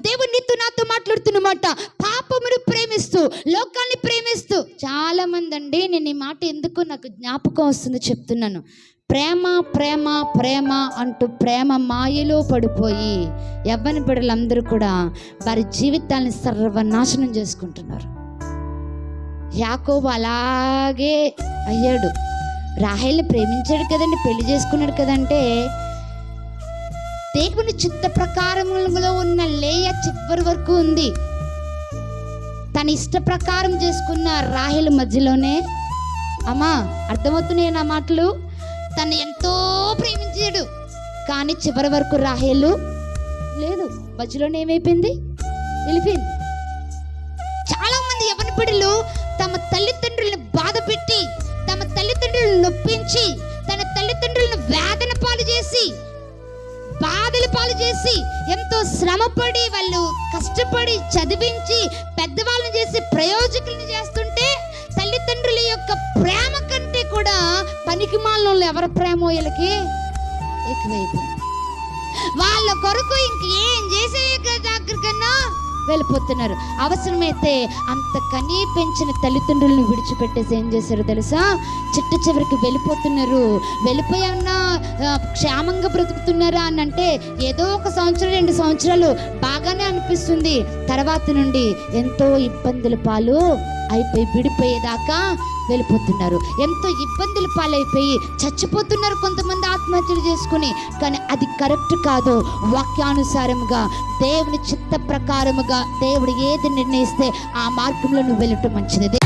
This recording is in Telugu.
దేవుడు నీతో నాతో మాట్లాడుతున్నమాట. పాపమును ప్రేమిస్తూ, లోకాన్ని ప్రేమిస్తూ చాలా మంది అండి, నేను ఈ మాట ఎందుకు నాకు జ్ఞాపకం వస్తుంది చెప్తున్నాను. ప్రేమ ప్రేమ ప్రేమ అంటూ ప్రేమ మాయలో పడిపోయి యవ్వన బిడ్డలందరూ కూడా వారి జీవితాన్ని సర్వనాశనం చేసుకుంటున్నారు. యాకోబు అలాగే అయ్యాడు. రాహేల్ని ప్రేమించాడు కదండి, పెళ్లి చేసుకున్నాడు కదంటే, దేవుని చిత్త ప్రకారంలో ఉన్న లేయ చివరి వరకు ఉంది. తన ఇష్ట ప్రకారం చేసుకున్న రాహేలు మధ్యలోనే, అమ్మా అర్థమవుతున్నాయి నా మాటలు, తను ఎంతో ప్రేమించాడు కానీ చివరి వరకు రాహేలు లేదు, మధ్యలోనే ఏమైపోయింది, వెళ్ళిపోయింది. చాలా మంది యవ్వన బిడ్డలు తమ తల్లిదండ్రులను బాధ పెట్టి, తమ తల్లిదండ్రులను నొప్పించి, తన తల్లిదండ్రులను వేదన పాలు చేసి, బాధలు పాలు చేసి, ఎంతో శ్రమపడి వాళ్ళు కష్టపడి చదివించి పెద్దవాళ్ళని చేసి ప్రయోజకులను చేస్తుంటే, తల్లిదండ్రుల యొక్క ప్రేమ కంటే కూడా పనికిమాలిన ఎవరి ప్రేమ వీళ్ళకి ఎక్కువైపోయింది. వాళ్ళ కొరకు ఇంకేం చేసే దగ్గరకన్నా వెళ్ళిపోతున్నారు. అవసరమైతే అంత కనీ పెంచిన తల్లిదండ్రులను విడిచిపెట్టేసి ఏం చేశారు తెలుసా, చిట్ట చివరికి వెళ్ళిపోతున్నారు. వెళ్ళిపోయామన్నా క్షేమంగా బ్రతుకుతున్నారా అని అంటే ఏదో 1 సంవత్సరం 2 సంవత్సరాలు బాగానే అనిపిస్తుంది. తర్వాత నుండి ఎంతో ఇబ్బందుల పాలు అయిపోయి విడిపోయేదాకా వెళ్ళిపోతున్నారు. ఎంతో ఇబ్బందుల పాలైపోయి చచ్చిపోతున్నారు కొంతమంది ఆత్మహత్యలు చేసుకుని. కానీ అది కరెక్ట్ కాదు. వాక్యానుసారముగా దేవుని చిత్త ప్రకారముగా దేవుడు ఏది నిర్ణయిస్తే ఆ మార్గంలో నువ్వు వెళ్ళటం మంచిది.